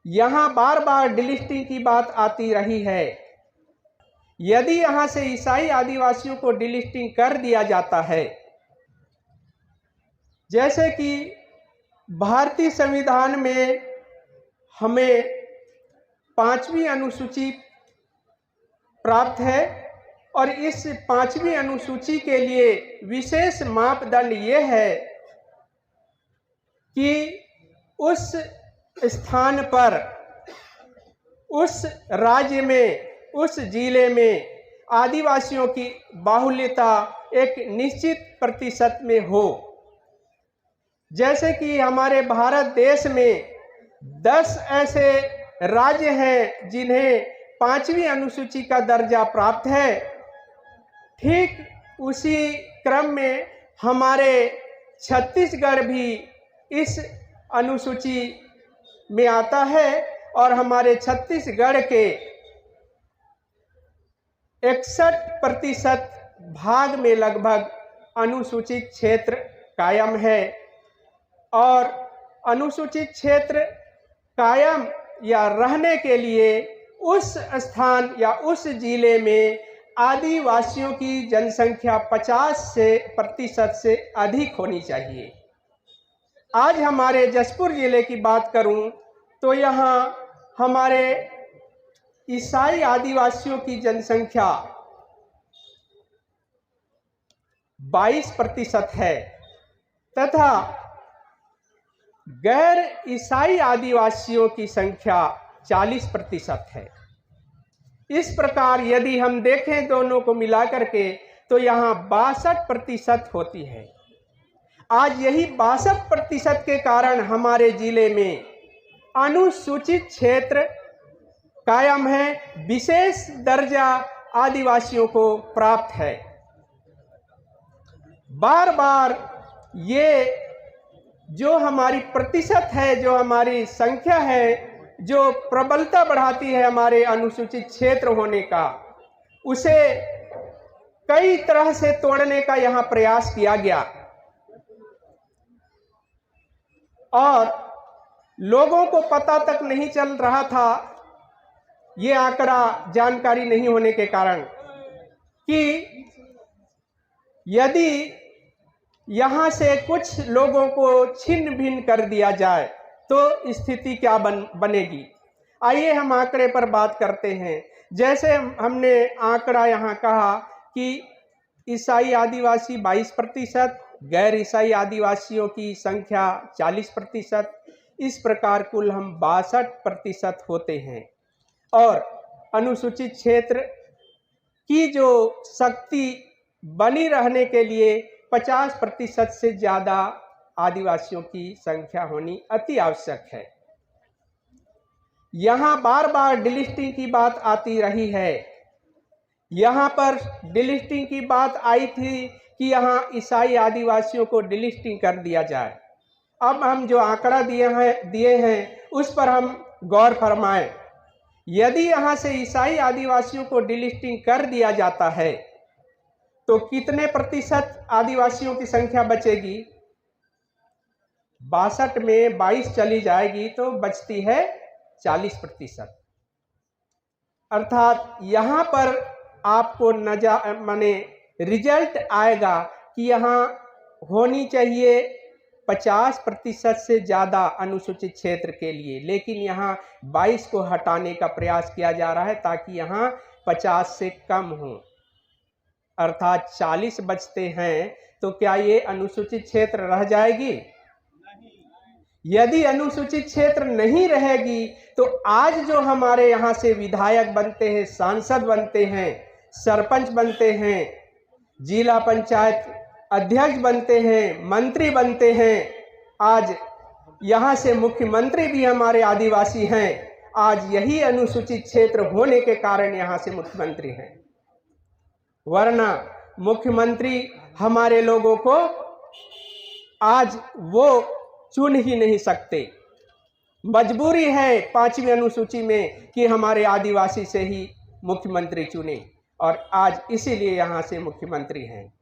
यहाँ बार बार डिलिस्टिंग की बात आती रही है। यदि यहाँ से ईसाई आदिवासियों को डिलिस्टिंग कर दिया जाता है, जैसे कि भारतीय संविधान में हमें 5वीं अनुसूची प्राप्त है और इस 5वीं अनुसूची के लिए विशेष मापदंड ये है कि उस स्थान पर, उस राज्य में, उस जिले में आदिवासियों की बाहुल्यता एक निश्चित प्रतिशत में हो। जैसे कि हमारे भारत देश में 10 ऐसे राज्य हैं जिन्हें 5वीं अनुसूची का दर्जा प्राप्त है। ठीक उसी क्रम में हमारे छत्तीसगढ़ भी इस अनुसूची में आता है और हमारे छत्तीसगढ़ के 61% भाग में लगभग अनुसूचित क्षेत्र कायम है। और अनुसूचित क्षेत्र कायम या रहने के लिए उस स्थान या उस जिले में आदिवासियों की जनसंख्या 50% से अधिक होनी चाहिए। आज हमारे जशपुर जिले की बात करूं तो यहाँ हमारे ईसाई आदिवासियों की जनसंख्या 22% है तथा गैर ईसाई आदिवासियों की संख्या 40% है। इस प्रकार यदि हम देखें दोनों को मिलाकर के तो यहाँ 62% होती है। आज यही 62% के कारण हमारे जिले में अनुसूचित क्षेत्र कायम है, विशेष दर्जा आदिवासियों को प्राप्त है। बार बार ये जो हमारी प्रतिशत है, जो हमारी संख्या है, जो प्रबलता बढ़ाती है हमारे अनुसूचित क्षेत्र होने का, उसे कई तरह से तोड़ने का यहाँ प्रयास किया गया और लोगों को पता तक नहीं चल रहा था, ये आंकड़ा जानकारी नहीं होने के कारण, कि यदि यहाँ से कुछ लोगों को छिन्न भिन्न कर दिया जाए तो स्थिति क्या बनेगी। आइए हम आंकड़े पर बात करते हैं। जैसे हमने आंकड़ा यहाँ कहा कि ईसाई आदिवासी 22%, गैर ईसाई आदिवासियों की संख्या 40%, इस प्रकार कुल हम 62% होते हैं। और अनुसूचित क्षेत्र की जो शक्ति बनी रहने के लिए 50% से ज़्यादा आदिवासियों की संख्या होनी अति आवश्यक है। यहाँ बार बार डिलिस्टिंग की बात आती रही है। यहाँ पर डिलिस्टिंग की बात आई थी कि यहाँ ईसाई आदिवासियों को डिलिस्टिंग कर दिया जाए। अब हम जो आंकड़ा दिए हैं उस पर हम गौर फरमाएं। यदि यहाँ से ईसाई आदिवासियों को डिलिस्टिंग कर दिया जाता है तो कितने प्रतिशत आदिवासियों की संख्या बचेगी? 62 में 22 चली जाएगी तो बचती है 40%। अर्थात यहाँ पर आपको माने रिजल्ट आएगा कि यहाँ होनी चाहिए 50% से ज़्यादा अनुसूचित क्षेत्र के लिए, लेकिन यहाँ 22 को हटाने का प्रयास किया जा रहा है ताकि यहाँ 50 से कम हो, अर्थात 40 बचते हैं। तो क्या ये अनुसूचित क्षेत्र रह जाएगी? यदि अनुसूचित क्षेत्र नहीं रहेगी तो आज जो हमारे यहाँ से विधायक बनते हैं, सांसद बनते हैं, सरपंच बनते हैं, जिला पंचायत अध्यक्ष बनते हैं, मंत्री बनते हैं, आज यहाँ से मुख्यमंत्री भी हमारे आदिवासी हैं। आज यही अनुसूचित क्षेत्र होने के कारण यहाँ से मुख्यमंत्री हैं, वरना मुख्यमंत्री हमारे लोगों को आज वो चुन ही नहीं सकते। मजबूरी है 5वीं अनुसूची में कि हमारे आदिवासी से ही मुख्यमंत्री चुने और आज इसीलिए यहाँ से मुख्यमंत्री हैं।